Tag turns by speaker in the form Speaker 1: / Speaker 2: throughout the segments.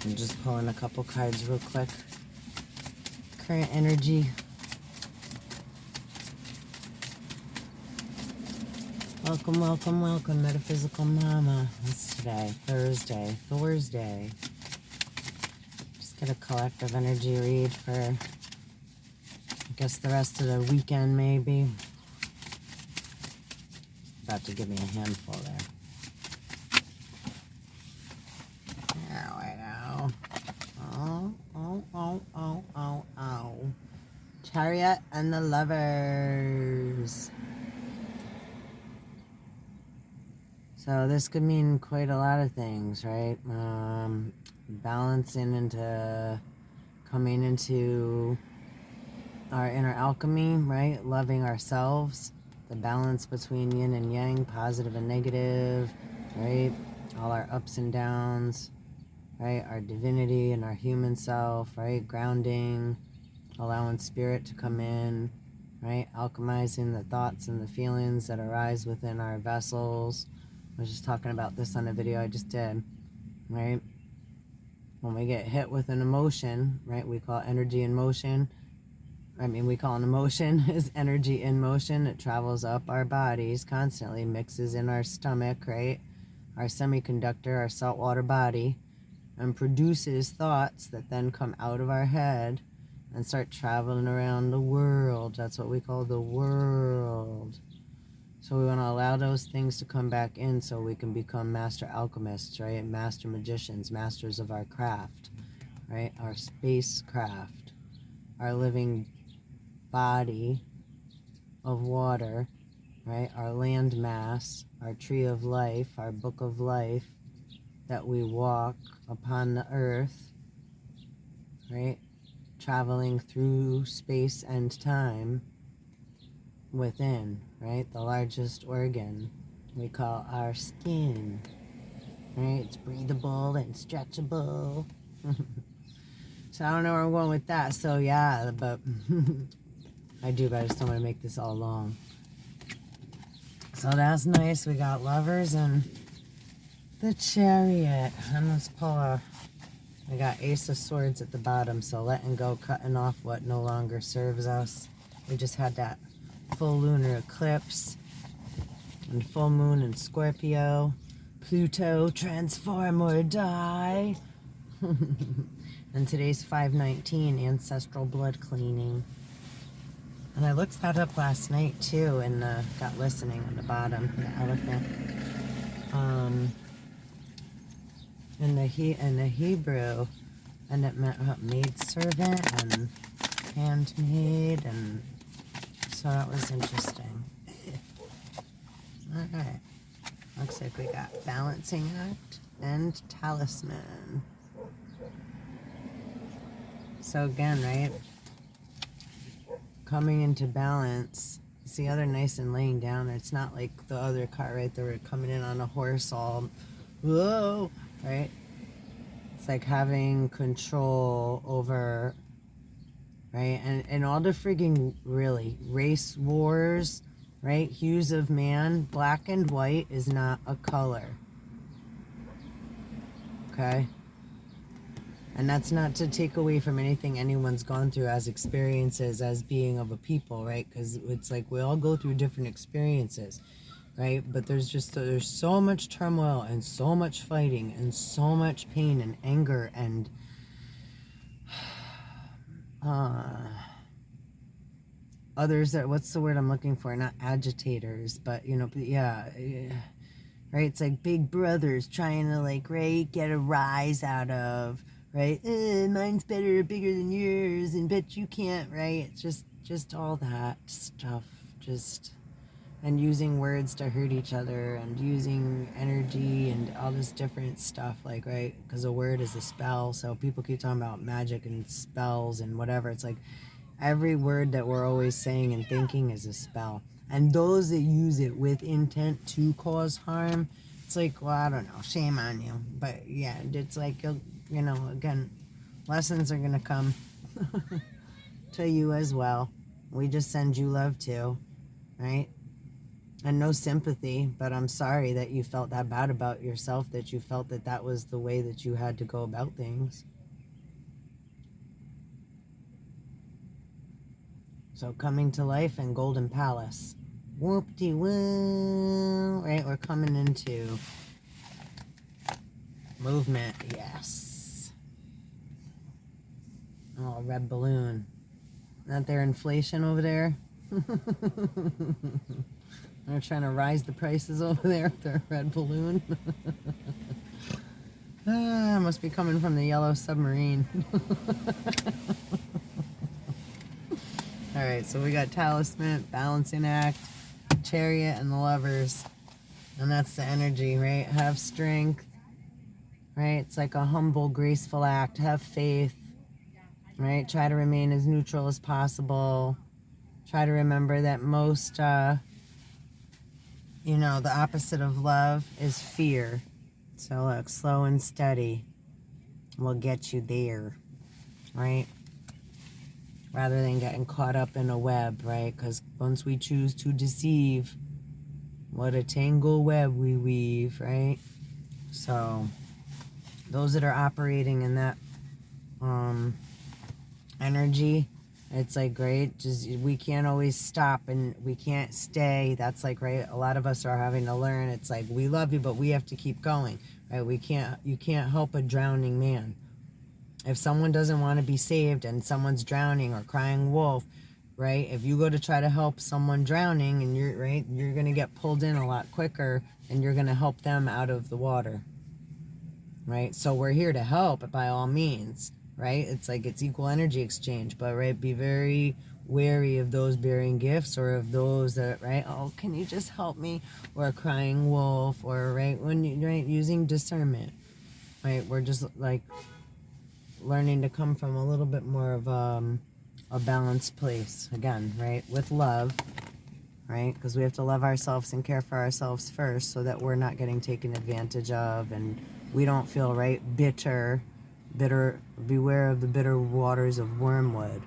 Speaker 1: I'm just pulling a couple cards real quick. Current energy. Welcome, welcome, welcome, Metaphysical Mama. What's today? Thursday. Just get a collective energy read for, I guess, the rest of the weekend, maybe. About to give me a handful there. Oh, I know. Oh. Chariot and the Lovers. So this could mean quite a lot of things, right? Balancing into, coming into our inner alchemy, right? Loving ourselves, the balance between yin and yang, positive and negative, right? All our ups and downs, right? Our divinity and our human self, right? Grounding, allowing spirit to come in, right? Alchemizing the thoughts and the feelings that arise within our vessels. I was just talking about this on a video I just did, right? When we get hit with an emotion, right, we call energy in motion. We call an emotion is energy in motion. It travels up our bodies constantly, mixes in our stomach, right? Our semiconductor, our saltwater body, and produces thoughts that then come out of our head and start traveling around the world. That's what we call the world. So we want to allow those things to come back in so we can become master alchemists, right? Master magicians, masters of our craft, right? Our spacecraft, our living body of water, right? Our land mass, our tree of life, our book of life that we walk upon the earth, right? Traveling through space and time within, right? The largest organ we call our skin, right? It's breathable and stretchable. So I don't know where I'm going with that. So yeah, but I do, but I just don't want to make this all long. So that's nice. We got Lovers and the Chariot. And let's pull we got Ace of Swords at the bottom. So letting go, cutting off what no longer serves us. We just had that full lunar eclipse and full moon in Scorpio. Pluto, transform or die. And today's 5/19, ancestral blood cleaning. And I looked that up last night too, and got listening on the bottom, the elephant. In the Hebrew, and it meant maidservant and handmaid, and so that was interesting. Alright. Looks like we got balancing act and talisman. So again, right? Coming into balance. See how they're nice and laying down. It's not like the other card, right? They were coming in on a horse all, whoa, right? It's like having control over, right? And all the frigging, really, race wars, right? Hues of man, black and white is not a color. Okay? And that's not to take away from anything anyone's gone through as experiences as being of a people, right? Because it's like we all go through different experiences, right? But there's so much turmoil and so much fighting and so much pain and anger and others that, what's the word I'm looking for? Not agitators, but yeah, right? It's like big brothers trying to, like, right, get a rise out of, right? Mine's better, bigger than yours, and bet you can't, right? It's just all that stuff, and using words to hurt each other, and using energy and all this different stuff, like, right? Because a word is a spell, so people keep talking about magic and spells and whatever. It's like every word that we're always saying and thinking is a spell. And those that use it with intent to cause harm, it's like, well, I don't know, shame on you. But yeah, it's like, again, lessons are going to come to you as well. We just send you love too, right? And no sympathy, but I'm sorry that you felt that bad about yourself, that you felt that that was the way that you had to go about things. So coming to life in Golden Palace. Whoop-de-woo. Right, we're coming into movement. Yes. Oh, red balloon. Not there inflation over there? They're trying to rise the prices over there with their red balloon. Must be coming from the yellow submarine. Alright, so we got Talisman, Balancing Act, Chariot, and the Lovers. And that's the energy, right? Have strength, right? It's like a humble, graceful act. Have faith, right? Try to remain as neutral as possible. Try to remember that most, you know, the opposite of love is fear. So look, slow and steady will get you there, right? Rather than getting caught up in a web, right? Because once we choose to deceive, what a tangle web we weave, right? So those that are operating in that energy, it's like, great, just we can't always stop and we can't stay. That's like, right, a lot of us are having to learn. It's like, we love you, but we have to keep going, right? You can't help a drowning man. If someone doesn't want to be saved and someone's drowning or crying wolf, right? If you go to try to help someone drowning and you're right, you're going to get pulled in a lot quicker and you're going to help them out of the water, right? So we're here to help by all means, right? It's like it's equal energy exchange, but right, be very wary of those bearing gifts or of those that, right, oh, can you just help me? Or a crying wolf, or right, when you, right, using discernment, right? We're just like learning to come from a little bit more of a balanced place again, right, with love, right? Because we have to love ourselves and care for ourselves first so that we're not getting taken advantage of and we don't feel, right, bitter. Beware of the bitter waters of wormwood.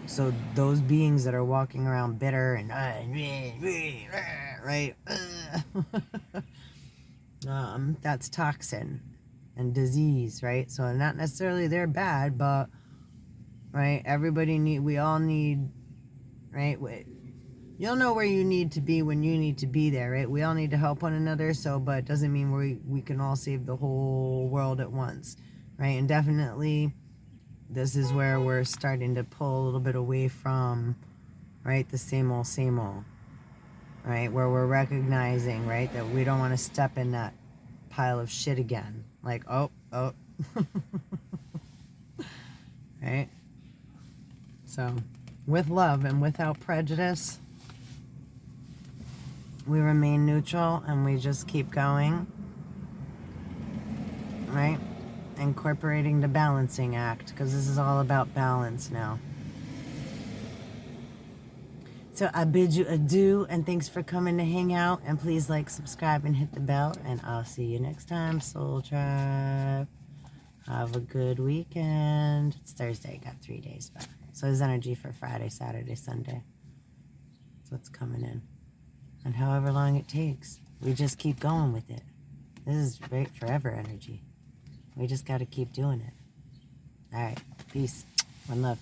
Speaker 1: So those beings that are walking around bitter and right, that's toxin and disease, right? So not necessarily they're bad, but right, we all need, right? You'll know where you need to be when you need to be there, right? We all need to help one another, so, but it doesn't mean we can all save the whole world at once, right? And definitely this is where we're starting to pull a little bit away from, right, the same old, right? Where we're recognizing, right, that we don't want to step in that pile of shit again. Like, oh. Right? So, with love and without prejudice, we remain neutral and we just keep going, right? Incorporating the balancing act, because this is all about balance now. So I bid you adieu, and thanks for coming to hang out, and please like, subscribe, and hit the bell, and I'll see you next time, Soul Tribe. Have a good weekend. It's Thursday, got 3 days back. So there's energy for Friday, Saturday, Sunday. That's what's coming in. And however long it takes, we just keep going with it. This is right forever energy. We just got to keep doing it. All right. Peace. One love.